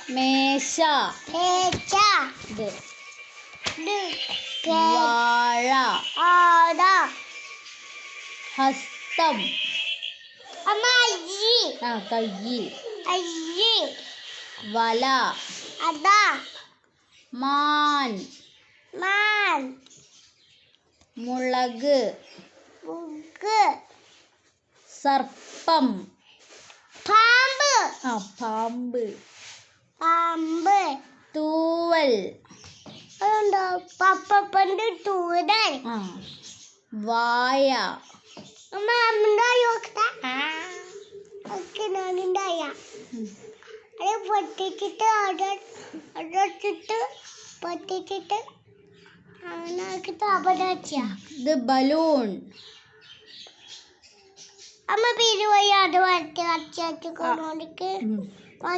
മേശ വാഴ ഹസ്തം കയ്യിൽ വല മാൻ മുളക് സർപ്പം പാമ്പ് തൂവൽ വായ ഇത് ബലൂൺ അമ്മ പേര് പോയി അത് വരച്ച്